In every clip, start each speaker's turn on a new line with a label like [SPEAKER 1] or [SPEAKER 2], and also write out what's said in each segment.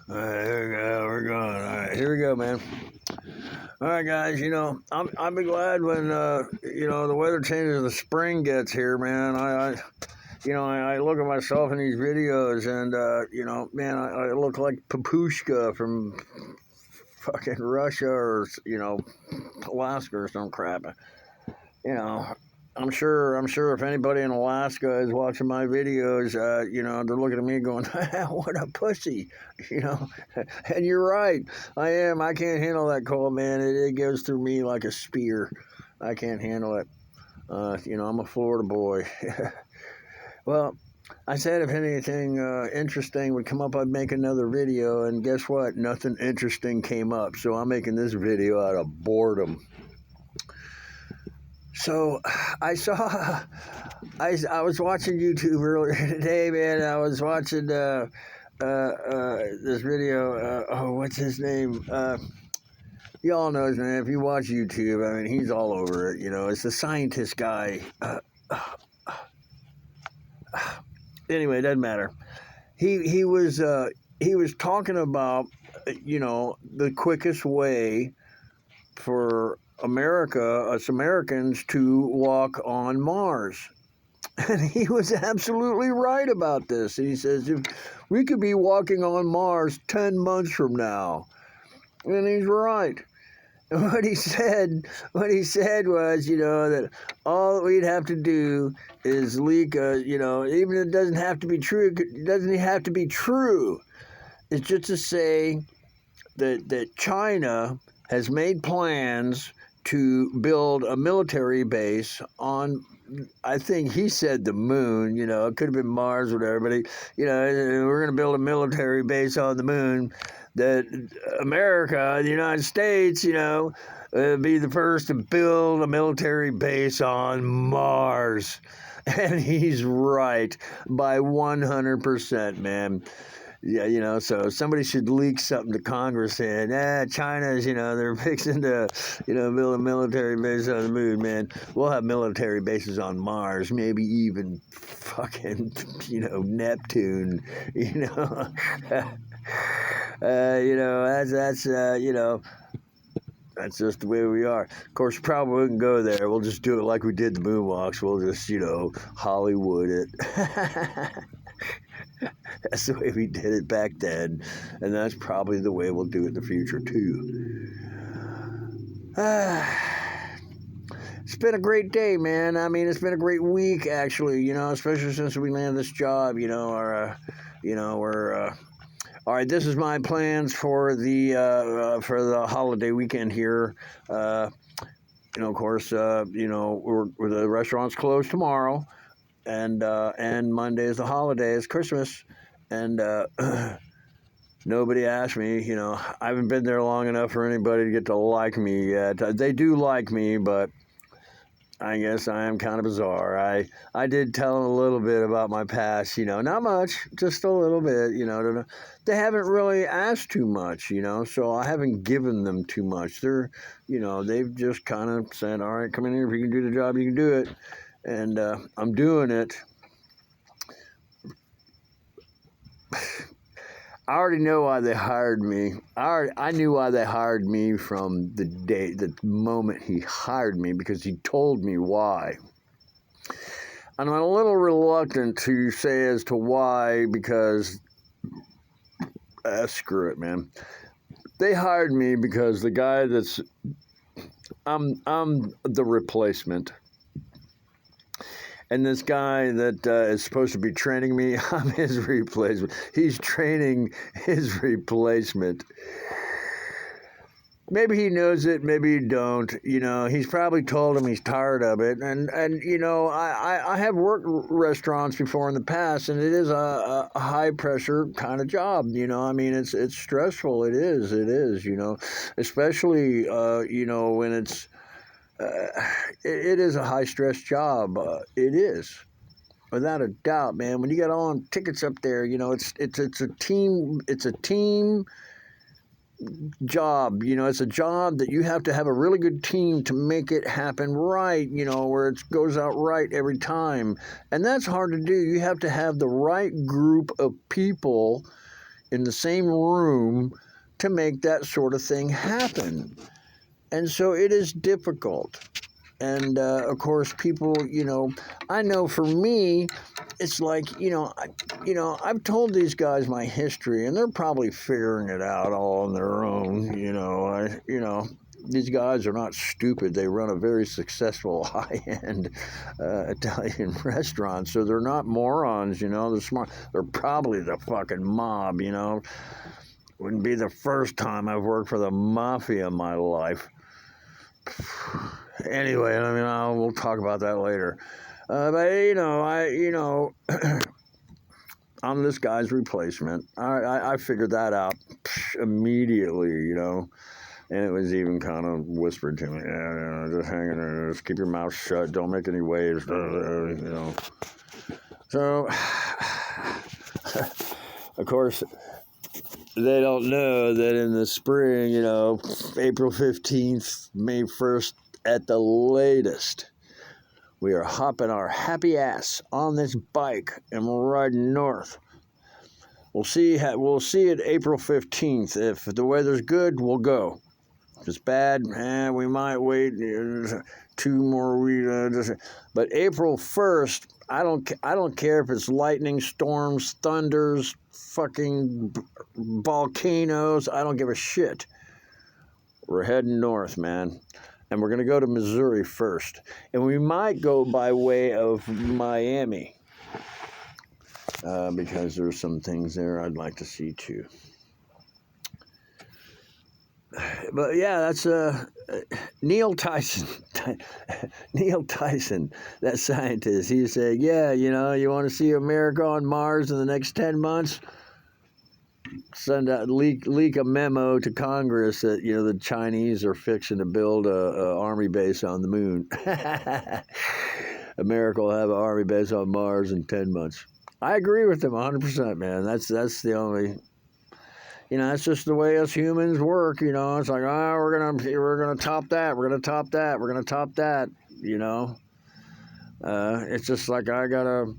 [SPEAKER 1] All right, here we go. We're going. All right, here we go, man. All right, guys. I'll be glad when the weather changes. The spring gets here, man. I look at myself in these videos, and man, I look like Papushka from fucking Russia or Alaska or some crap. You know, I'm sure if anybody in Alaska is watching my videos, they're looking at me going, "What a pussy," you know. And you're right, I am. I can't handle that cold, man. It goes through me like a spear. I can't handle it. I'm a Florida boy. Well, I said if anything interesting would come up, I'd make another video, and guess what? Nothing interesting came up, so I'm making this video out of boredom. So I saw, I was watching YouTube earlier today, man. I was watching this video. What's his name? Y'all knows, man. If you watch YouTube, I mean, he's all over it. It's the scientist guy. Anyway, it doesn't matter. He was talking about the quickest way for us Americans to walk on Mars. And he was absolutely right about this. He says, if we could be walking on Mars 10 months from now. And he's right. And what he said was, that all that we'd have to do is leak even if it doesn't have to be true, it doesn't have to be true. It's just to say that China has made plans to build a military base on, I think he said the moon, it could have been Mars or whatever, but we're going to build a military base on the moon, that America, the United States, be the first to build a military base on Mars. And he's right by 100%, man. Yeah, so somebody should leak something to Congress saying, China's, they're fixing to, build a military base on the moon, man. We'll have military bases on Mars, maybe even fucking, Neptune, that's just the way we are. Of course, probably wouldn't go there. We'll just do it like we did the moonwalks. We'll just, Hollywood it. That's the way we did it back then, and that's probably the way we'll do it in the future too. It's been a great day, man. I mean, it's been a great week, actually. Especially since we landed this job. We're all right. This is my plans for the holiday weekend here. Of course, the restaurant's closed tomorrow. And Monday is the holiday, it's Christmas, and nobody asked me, I haven't been there long enough for anybody to get to like me yet. They do like me, but I guess I am kind of bizarre. I did tell them a little bit about my past, not much, just a little bit, they haven't really asked too much, so I haven't given them too much. They've just kind of said, all right, come in here, if you can do the job, you can do it. And I'm doing it. I already know why they hired me. I knew why they hired me from the moment he hired me, because he told me why. And I'm a little reluctant to say as to why, because screw it, man. They hired me because the guy I'm the replacement. And this guy that is supposed to be training me, I'm his replacement. He's training his replacement. Maybe he knows it, maybe he don't. He's probably told him he's tired of it. And I have worked restaurants before in the past, and it is a high-pressure kind of job. It's stressful. It is, especially, when it's... it is a high-stress job. It is, without a doubt, man. When you got all them tickets up there, it's a team. It's a team job. It's a job that you have to have a really good team to make it happen right. Where it goes out right every time, and that's hard to do. You have to have the right group of people in the same room to make that sort of thing happen. And so it is difficult. And of course, people, I know for me, it's like, I've told these guys my history, and they're probably figuring it out all on their own. These guys are not stupid. They run a very successful high-end Italian restaurant, so they're not morons. They're smart. They're probably the fucking mob. Wouldn't be the first time I've worked for the mafia in my life. Anyway, we'll talk about that later. But I'm this guy's replacement. I figured that out immediately, and it was even kind of whispered to me, just hang in there, just keep your mouth shut, don't make any waves, So, of course, they don't know that in the spring, April 15th, May 1st, at the latest, we are hopping our happy ass on this bike and we're riding north. We'll see it April 15th. If the weather's good, we'll go. If it's bad, we might wait 2 more weeks. But April 1st, I don't care if it's lightning, storms, thunders, fucking volcanoes. I don't give a shit. We're heading north, man. And we're going to go to Missouri first. And we might go by way of Miami. Because there's some things there I'd like to see too. But yeah, that's Neil Tyson. Neil Tyson, that scientist. He said, you want to see America on Mars in the next 10 months? Send out leak a memo to Congress that the Chinese are fixing to build a army base on the moon. America will have an army base on Mars in 10 months. I agree with them 100%, man. That's the only, that's just the way us humans work. It's like, we're gonna top that. We're gonna top that. We're gonna top that. It's just like I got a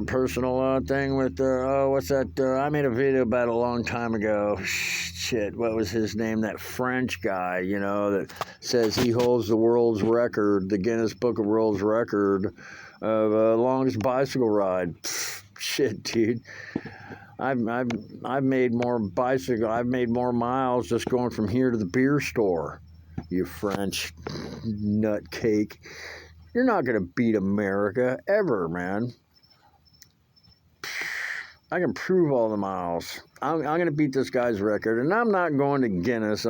[SPEAKER 1] personal thing with what's that? I made a video about it a long time ago. Shit, what was his name? That French guy, that says he holds the world's record, the Guinness Book of World's Record of longest bicycle ride. Shit, dude. I've made more miles just going from here to the beer store. You French nutcake. You're not going to beat America ever, man. I can prove all the miles. I'm going to beat this guy's record, and I'm not going to Guinness.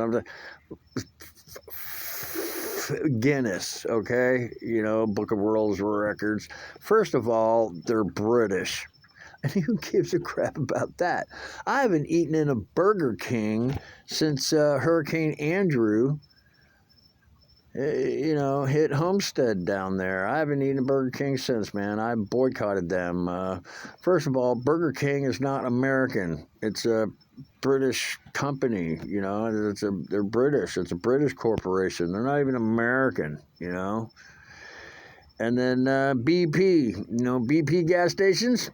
[SPEAKER 1] Guinness, okay? Book of World Records. First of all, they're British. And who gives a crap about that? I haven't eaten in a Burger King since Hurricane Andrew hit Homestead down there. I haven't eaten a Burger King since, man. I boycotted them. First of all, Burger King is not American. It's a British company, they're British. It's a British corporation. They're not even American, And then BP, BP gas stations.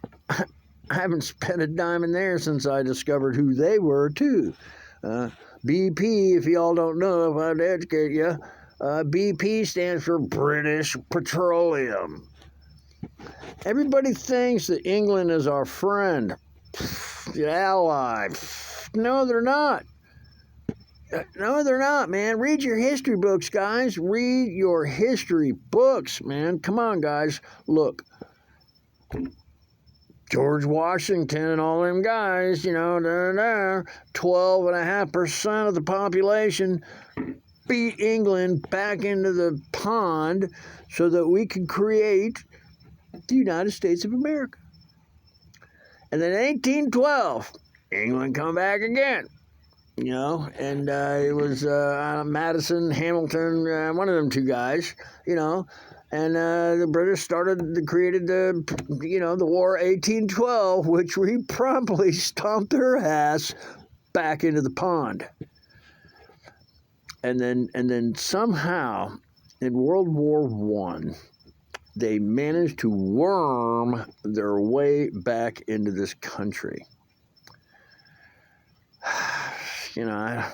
[SPEAKER 1] I haven't spent a dime in there since I discovered who they were, too. BP, if y'all don't know, if I'd educate you, BP stands for British Petroleum. Everybody thinks that England is our friend, ally. No, they're not. No, they're not, man. Read your history books, guys. Read your history books, man. Come on, guys. Look. George Washington and all them guys, 12.5% of the population beat England back into the pond so that we could create the United States of America. And then 1812, England come back again, and it was Madison, Hamilton, one of them two guys, and the British created the War 1812, which we promptly stomped their ass back into the pond. And then somehow in World War I, they managed to worm their way back into this country. you know,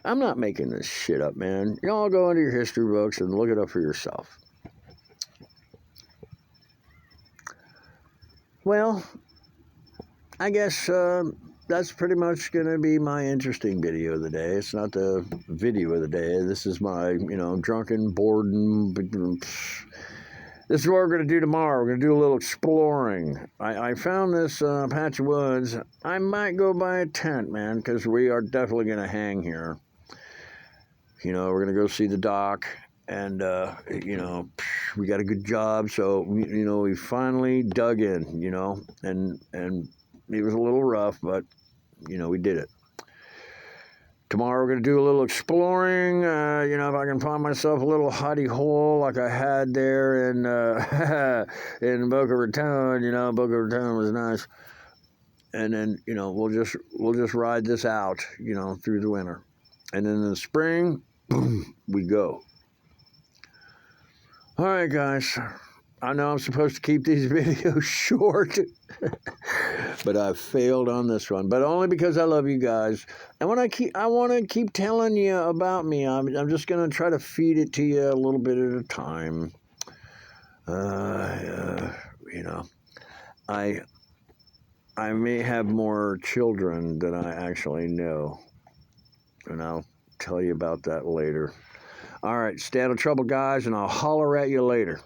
[SPEAKER 1] I'm not making this shit up, man. Y'all go into your history books and look it up for yourself. Well, I guess that's pretty much going to be my interesting video of the day. It's not the video of the day. This is my, drunken boredom. This is what we're going to do tomorrow. We're going to do a little exploring. I found this patch of woods. I might go buy a tent, man, because we are definitely going to hang here. We're going to go see the dock, and, we got a good job. So, we finally dug in, and it was a little rough, but, we did it. Tomorrow we're going to do a little exploring. If I can find myself a little hidey hole like I had there in Boca Raton. Boca Raton was nice. And then, we'll just ride this out, through the winter. And then in the spring, boom, we go. All right, guys. I know I'm supposed to keep these videos short, but I failed on this one. But only because I love you guys. And I want to keep telling you about me. I'm just gonna try to feed it to you a little bit at a time. I may have more children than I actually know, and I'll tell you about that later. All right, stay out of trouble, guys, and I'll holler at you later.